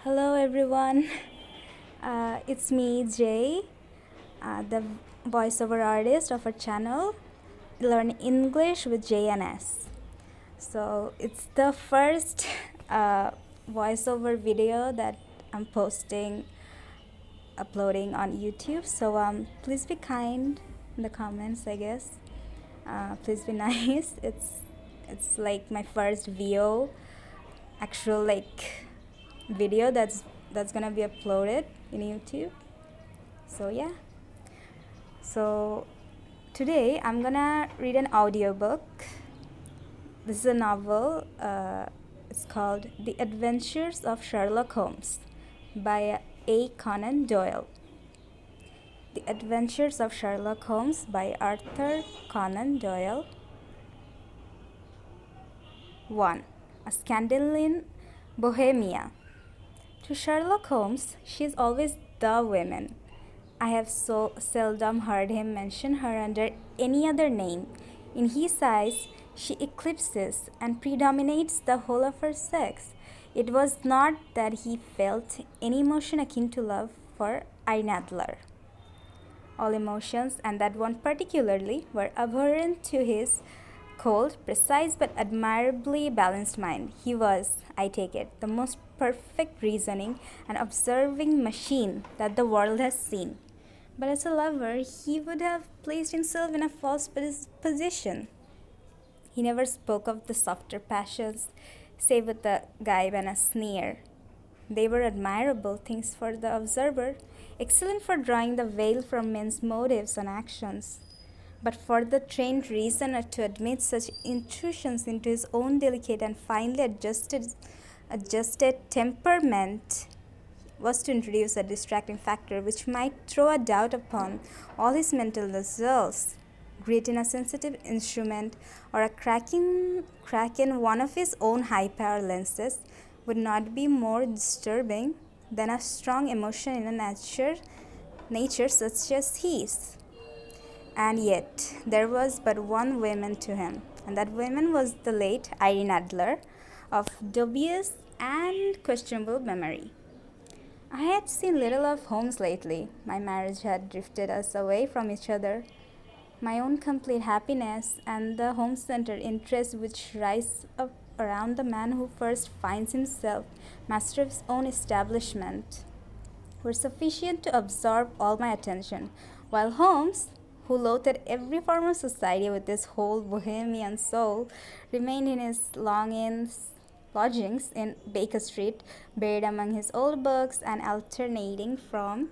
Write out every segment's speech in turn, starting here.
Hello everyone, it's me Jay, the voiceover artist of our channel Learn English with JNS. So it's the first voiceover video that I'm uploading on YouTube. So please be kind in the comments, I guess. Please be nice. It's like my first actual video that's gonna be uploaded in YouTube. So yeah. So today I'm gonna read an audiobook. This is a novel. It's called The Adventures of Sherlock Holmes by A. Conan Doyle. The Adventures of Sherlock Holmes by Arthur Conan Doyle. 1. A Scandal in Bohemia. To Sherlock Holmes, she is always the woman. I have so seldom heard him mention her under any other name. In his eyes, she eclipses and predominates the whole of her sex. It was not that he felt any emotion akin to love for Irene Adler. All emotions, and that one particularly, were abhorrent to his cold, precise, but admirably balanced mind. He was, I take it, the most perfect reasoning and observing machine that the world has seen. But as a lover, he would have placed himself in a false position. He never spoke of the softer passions, save with a gibe and a sneer. They were admirable things for the observer, excellent for drawing the veil from men's motives and actions. But for the trained reasoner to admit such intrusions into his own delicate and finely adjusted temperament was to introduce a distracting factor which might throw a doubt upon all his mental results. Great in a sensitive instrument or a crack in one of his own high-power lenses would not be more disturbing than a strong emotion in a nature such as his. And yet, there was but one woman to him, and that woman was the late Irene Adler, of dubious and questionable memory. I had seen little of Holmes lately. My marriage had drifted us away from each other. My own complete happiness and the home-centered interest which rise up around the man who first finds himself master of his own establishment were sufficient to absorb all my attention, while Holmes, who loathed every form of society with his whole Bohemian soul, remained in his lodgings in Baker Street, buried among his old books and alternating from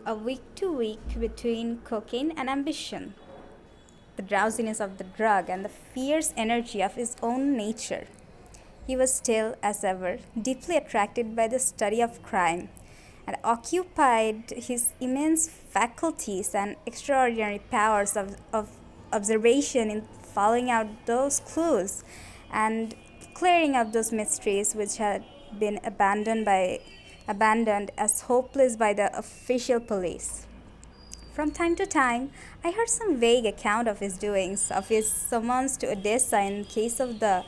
a week to week between cocaine and ambition, the drowsiness of the drug and the fierce energy of his own nature. He was still, as ever, deeply attracted by the study of crime, and occupied his immense faculties and extraordinary powers of observation in following out those clues and clearing up those mysteries which had been abandoned as hopeless by the official police. From time to time, I heard some vague account of his doings, of his summons to Odessa in case of the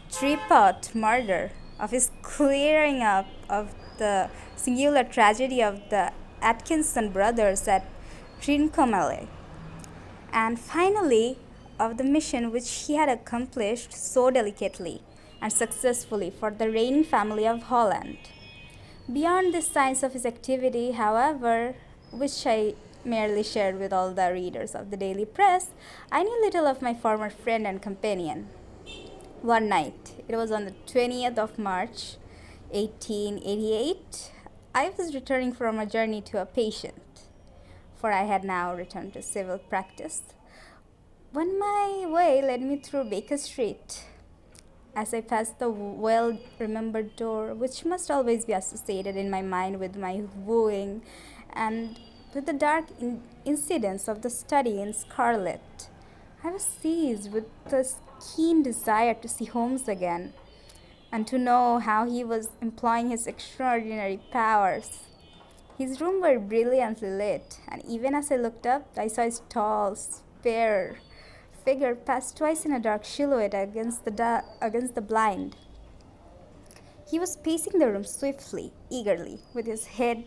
Tripot murder, of his clearing up of the singular tragedy of the Atkinson brothers at Trincomalee, and finally of the mission which he had accomplished so delicately and successfully for the reigning family of Holland. Beyond the signs of his activity, however, which I merely shared with all the readers of the daily press, I knew little of my former friend and companion. One night, it was on the 20th of March, 1888, I was returning from a journey to a patient, for I had now returned to civil practice, when my way led me through Baker Street. As I passed the well-remembered door, which must always be associated in my mind with my wooing and with the dark incidents of the study in scarlet, I was seized with a keen desire to see Holmes again and to know how he was employing his extraordinary powers. His rooms were brilliantly lit, and even as I looked up, I saw his tall, spare figure pass twice in a dark silhouette against the blind. He was pacing the room swiftly, eagerly, with his head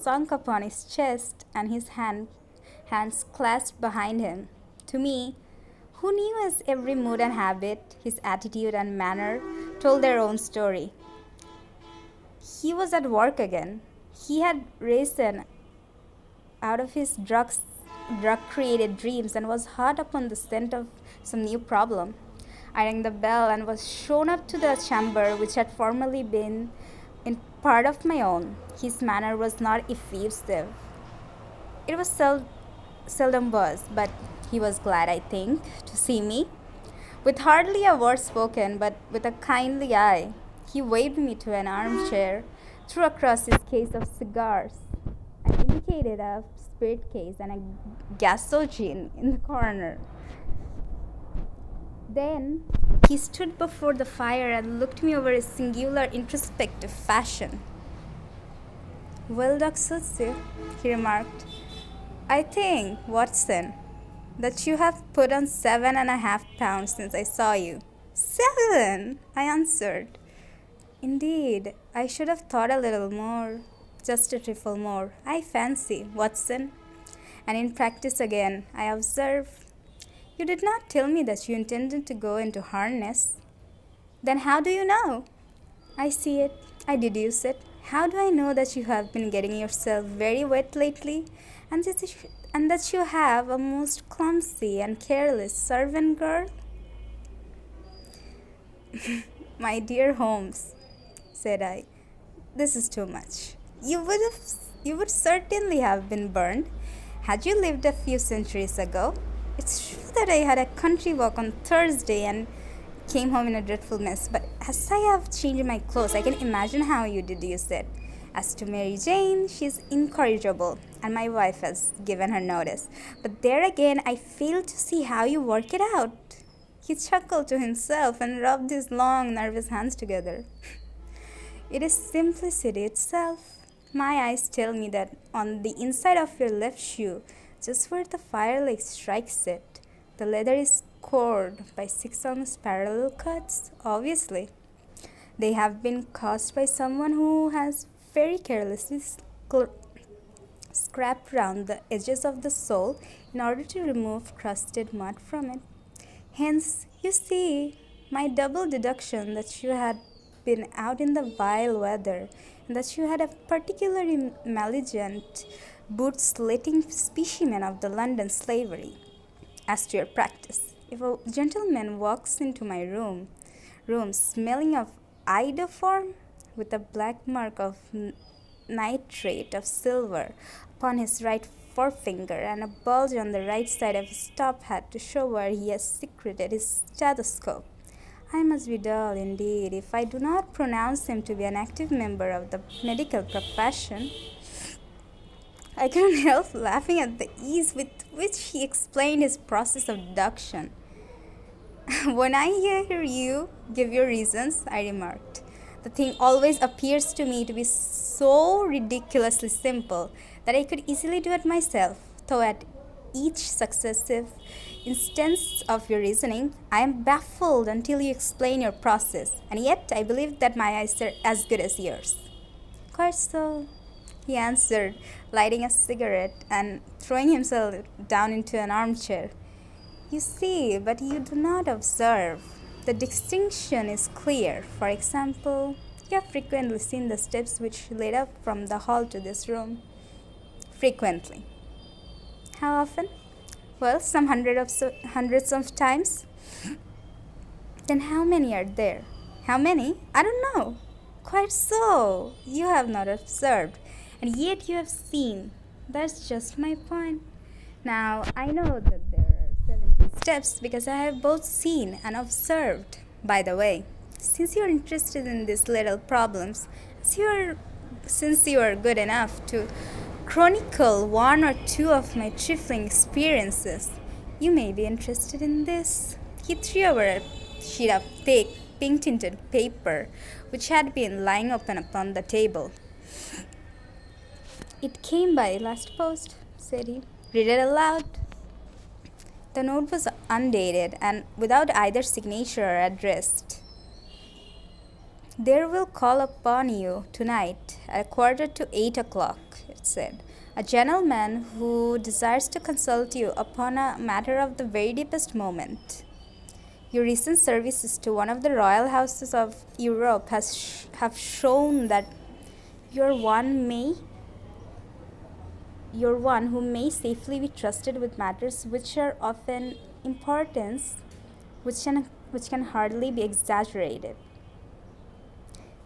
sunk upon his chest and his hands clasped behind him. To me, who knew his every mood and habit, his attitude and manner, told their own story. He was at work again. He had risen out of his drug-created dreams and was hot upon the scent of some new problem. I rang the bell and was shown up to the chamber which had formerly been in part of my own. His manner was not effusive. It was seldom was, but he was glad, I think, to see me. With hardly a word spoken, but with a kindly eye, he waved me to an armchair, threw across his case of cigars, and indicated a spirit case and a gasogen in the corner. Then he stood before the fire and looked me over in singular introspective fashion. "Well, Dr. Sue," he remarked, "I think, Watson, that you have put on 7.5 pounds since I saw you." "7?" I answered. "Indeed, I should have thought a little more, just a trifle more, I fancy, Watson. And in practice again, I observe. You did not tell me that you intended to go into harness." "Then how do you know?" "I see it, I deduce it. How do I know that you have been getting yourself very wet lately, and that you have a most clumsy and careless servant girl?" "My dear Holmes," said I, "this is too much. You would certainly have been burned had you lived a few centuries ago. It's true that I had a country walk on Thursday and came home in a dreadful mess, but as I have changed my clothes, I can imagine how you deduce it. As to Mary Jane, she is incorrigible, and my wife has given her notice. But there again, I fail to see how you work it out." He chuckled to himself and rubbed his long, nervous hands together. "It is simplicity itself. My eyes tell me that on the inside of your left shoe, just where the fireleg strikes it, the leather is scored by 6 almost parallel cuts. Obviously, they have been caused by someone who has very carelessly scraped round the edges of the sole in order to remove crusted mud from it. Hence, you see, my double deduction that you had been out in the vile weather, and that you had a particularly malignant boot-sletting specimen of the London slavery. As to your practice, if a gentleman walks into my room smelling of iodoform, with a black mark of nitrate of silver upon his right forefinger and a bulge on the right side of his top hat to show where he has secreted his stethoscope, I must be dull indeed if I do not pronounce him to be an active member of the medical profession." I couldn't help laughing at the ease with which he explained his process of deduction. "When I hear you give your reasons," I remarked, "the thing always appears to me to be so ridiculously simple that I could easily do it myself, though at each successive instance of your reasoning, I am baffled until you explain your process, and yet I believe that my eyes are as good as yours." "Quite so," he answered, lighting a cigarette and throwing himself down into an armchair. "You see, but you do not observe. The distinction is clear. For example, you have frequently seen the steps which led up from the hall to this room." "Frequently." "How often?" "Well, some hundreds of times." "Then how many are there?" "How many? I don't know." "Quite so. You have not observed, and yet you have seen. That's just my point. Now, I know that there are 17 steps because I have both seen and observed. By the way, since you are interested in these little problems, since you are good enough to chronicle one or two of my trifling experiences, you may be interested in this." He threw over a sheet of thick, pink-tinted paper which had been lying open upon the table. "It came by last post," said he. "Read it aloud." The note was undated and without either signature or address. There will call upon you tonight at 7:45, it said. A gentleman who desires to consult you upon a matter of the very deepest moment. Your recent services to one of the royal houses of Europe have shown that you're one who may safely be trusted with matters which are of an importance which can hardly be exaggerated.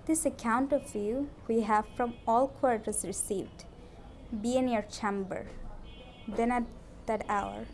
This account of you we have from all quarters received. Be in your chamber. Then at that hour.